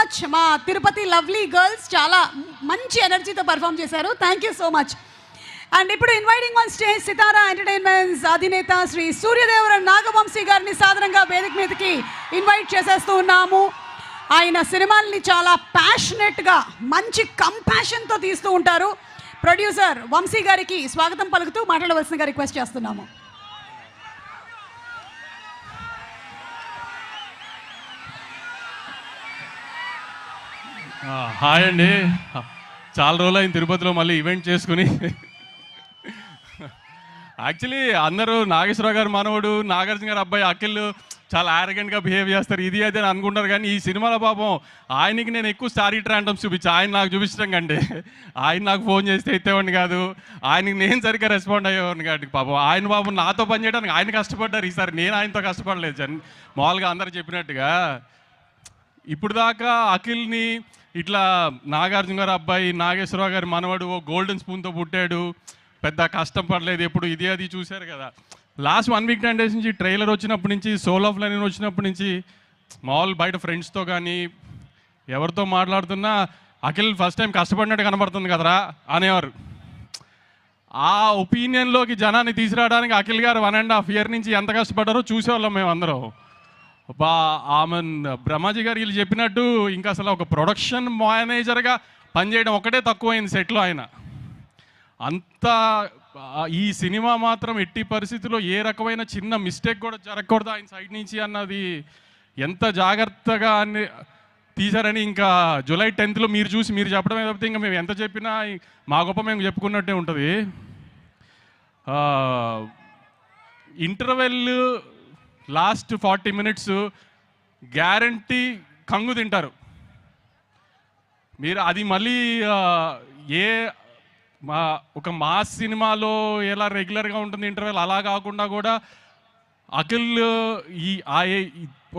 Much మా Tirupati lovely girls చాలా మంచి ఎనర్జీతో పర్ఫామ్ చేశారు. Thank you so much. And ఇప్పుడు inviting on stage Sitara entertainments అధినేత శ్రీ సూర్యదేవర నాగవంశీ గారిని సాధారణంగా వేదిక మీదకి ఇన్వైట్ చేసేస్తూ ఉన్నాము. ఆయన సినిమాల్ని చాలా ప్యాషనెట్గా మంచి కంపాషన్తో తీస్తూ ఉంటారు. ప్రొడ్యూసర్ వంశీ గారికి స్వాగతం పలుకుతూ మాట్లాడవలసిందిగా రిక్వెస్ట్ చేస్తున్నాము. హాయ్ అండి, చాలా రోజులు అయింది తిరుపతిలో మళ్ళీ ఈవెంట్ చేసుకుని. యాక్చువల్లీ అందరూ నాగేశ్వరరావు గారు మనవడు, నాగార్జున గారు అబ్బాయి అఖిల్ చాలా ఆరగెంట్గా బిహేవ్ చేస్తారు, ఇది అదే అని అనుకుంటారు. కానీ ఈ సినిమాలో పాపం ఆయనకి నేను ఎక్కువ స్టారీ ట్రాంటమ్స్ చూపించి ఆయన నాకు చూపించడం కంటే ఆయన నాకు ఫోన్ చేస్తే ఎత్తేవాడిని కాదు, ఆయనకి నేను సరిగ్గా రెస్పాండ్ అయ్యేవాడిని కాబట్టి పాపం పాపం నాతో పనిచేయడానికి ఆయన కష్టపడ్డారు. ఈసారి నేను ఆయనతో కష్టపడలేదు. మామూలుగా అందరు చెప్పినట్టుగా ఇప్పుడు దాకా అఖిల్ని ఇట్లా నాగార్జున గారు అబ్బాయి, నాగేశ్వరరావు గారి మనవడు, ఓ గోల్డెన్ స్పూన్తో పుట్టాడు, పెద్ద కష్టం పడలేదు ఎప్పుడు, ఇది అది చూశారు కదా. లాస్ట్ 1 వీక్ 10 డేస్ నుంచి ట్రైలర్ వచ్చినప్పటి నుంచి, సోల్ ఆఫ్ లైన్ వచ్చినప్పటి నుంచి మామూలు బయట ఫ్రెండ్స్తో కానీ ఎవరితో మాట్లాడుతున్నా అఖిల్ ఫస్ట్ టైం కష్టపడినట్టు కనబడుతుంది కదరా అనేవారు. ఆ ఒపీనియన్లోకి జనాన్ని తీసుకురావడానికి అఖిల్ గారు 1.5 year నుంచి ఎంత కష్టపడ్డారో చూసేవాళ్ళం మేము అందరం. ఆమె బ్రహ్మాజీ గారు వీళ్ళు చెప్పినట్టు ఇంకా అసలు ఒక ప్రొడక్షన్ మేనేజర్గా పనిచేయడం ఒకటే తక్కువైంది సెట్లో. ఆయన అంతా ఈ సినిమా మాత్రం ఎట్టి పరిస్థితుల్లో ఏ రకమైన చిన్న మిస్టేక్ కూడా జరగకూడదు ఆయన సైడ్ నుంచి అన్నది ఎంత జాగ్రత్తగా అని తీశారని ఇంకా జూలై 10th మీరు చూసి మీరు చెప్పడమే తప్పితే ఇంకా మేము ఎంత చెప్పినా మా గొప్ప మేము చెప్పుకున్నట్టే ఉంటుంది. ఇంటర్వెల్ లాస్ట్ 40 minutes గ్యారంటీ కంగు తింటారు మీరు. అది మళ్ళీ ఒక మాస్ సినిమాలో ఎలా రెగ్యులర్గా ఉంటుంది ఇంటర్వెల్, అలా కాకుండా కూడా అఖిల్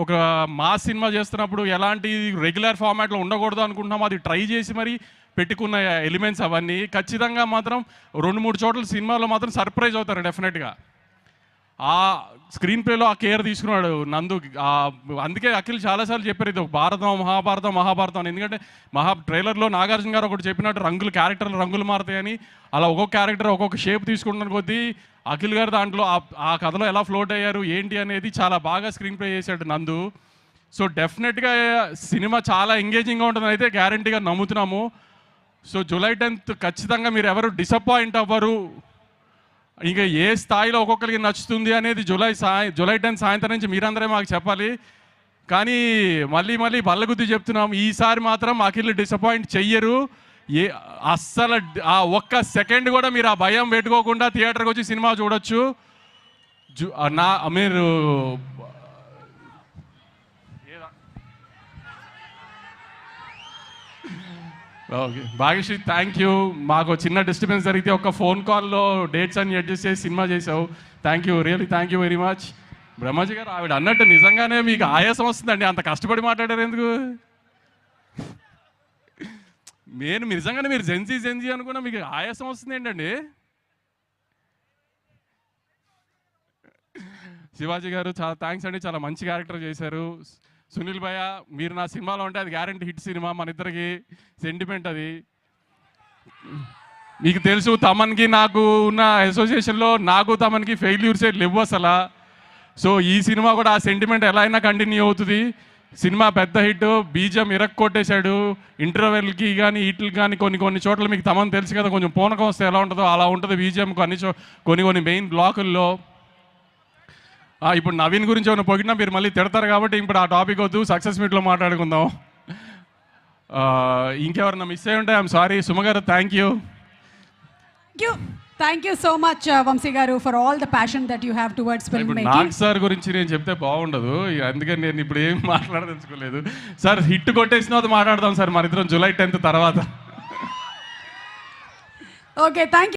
ఒక మాస్ సినిమా చేస్తున్నప్పుడు ఎలాంటి రెగ్యులర్ ఫార్మాట్లో ఉండకూడదు అనుకుంటున్నాం, అది ట్రై చేసి మరి పెట్టుకున్న ఎలిమెంట్స్ అవన్నీ ఖచ్చితంగా మాత్రం 2-3 చోట్ల సినిమాలో మాత్రం సర్ప్రైజ్ అవుతారు డెఫినెట్గా. ఆ స్క్రీన్ ప్లేలో ఆ కేర్ తీసుకున్నాడు నందు. అందుకే అఖిల్ చాలాసార్లు చెప్పారు ఇది ఒక మహాభారతం అని. ఎందుకంటే ట్రైలర్లో నాగార్జున గారు ఒకటి చెప్పినట్టు క్యారెక్టర్లు రంగులు మారుతాయని, అలా ఒక్కొక్క క్యారెక్టర్ ఒక్కొక్క షేప్ తీసుకుంటున్న కొద్దీ అఖిల్ గారు దాంట్లో ఆ కథలో ఎలా ఫ్లోట్ అయ్యారు ఏంటి అనేది చాలా బాగా స్క్రీన్ ప్లే చేశాడు నందు. సో డెఫినెట్గా సినిమా చాలా ఎంగేజింగ్గా ఉంటుందని అయితే గ్యారంటీగా నమ్ముతున్నాము. సో జూలై 10th ఖచ్చితంగా మీరు ఎవరు డిసప్పాయింట్ అవ్వరు. ఇంకా ఏ స్థాయిలో ఒక్కొక్కరికి నచ్చుతుంది అనేది జూలై 10 సాయంత్రం నుంచి మీరందరే మాకు చెప్పాలి. కానీ మళ్ళీ బల్లగుద్ది చెప్తున్నాం, ఈసారి మాత్రం అఖిల్ డిసప్పాయింట్ చెయ్యరు. అస్సలు ఆ ఒక్క సెకండ్ కూడా మీరు ఆ భయం పెట్టుకోకుండా థియేటర్కి వచ్చి సినిమా చూడొచ్చు. మీరు ఓకే భాగ్యశ్రీ, థ్యాంక్ యూ. మాకు చిన్న డిస్టర్బెన్స్ జరిగితే ఒక ఫోన్ కాల్లో డేట్స్ అన్ని అడ్జస్ట్ చేసి సినిమా చేసావు. Thank you, really thank you very much. Brahmaji గారు ఆవిడ అన్నట్టు నిజంగానే మీకు ఆయాసం వస్తుందండి, అంత కష్టపడి మాట్లాడారు ఎందుకు? మీరు నిజంగానే మీరు జెన్జీ అనుకున్నా మీకు ఆయాసం వస్తుంది ఏంటండి? శివాజీ గారు చాలా థ్యాంక్స్ అండి, చాలా మంచి క్యారెక్టర్ చేశారు. సునీల్ భయ్య మీరు నా సినిమాలో ఉంటే అది గ్యారంటీ హిట్ సినిమా, మన ఇద్దరికి సెంటిమెంట్ అది. మీకు తెలుసు తమన్కి నాకు ఉన్న అసోసియేషన్లో నాకు తమన్కి ఫెయిల్యూర్స్ లేవు అసలు. సో ఈ సినిమా కూడా ఆ సెంటిమెంట్ ఎలా అయినా కంటిన్యూ అవుతుంది. సినిమా పెద్ద హిట్, బీజం కొట్టేశాడు. ఇంటర్వెల్కి కానీ వీటికి కానీ కొన్ని చోట్ల మీకు తమన్ తెలుసు కదా, కొంచెం పూనకం వస్తే ఎలా ఉంటుందో అలా ఉంటుంది బీజం కొన్ని మెయిన్ బ్లాకుల్లో. ఇప్పుడు నవీన్ గురించి ఏమైనా పొగిడినా మీరు మళ్ళీ తిడతారు కాబట్టి ఇప్పుడు ఆ టాపిక్ వద్దు, సక్సెస్ మీట్లో మాట్లాడుకుందాం. ఇంకెవరన్నా మిస్ అయ్యి ఉంటే I'm sorry. Suma garu thank you so much Vamsi garu for all the passion that you have towards film making. Nag sir గురించి నేను చెప్తే బాగుండదు, అందుకని నేను ఇప్పుడు ఏం మాట్లాడదలుచుకోలేదు. సార్ హిట్ కొట్టేసిన తర్వాత మాట్లాడదాం సార్ మన ఇద్దరం జూలై 10th తర్వాత. Okay, thank you.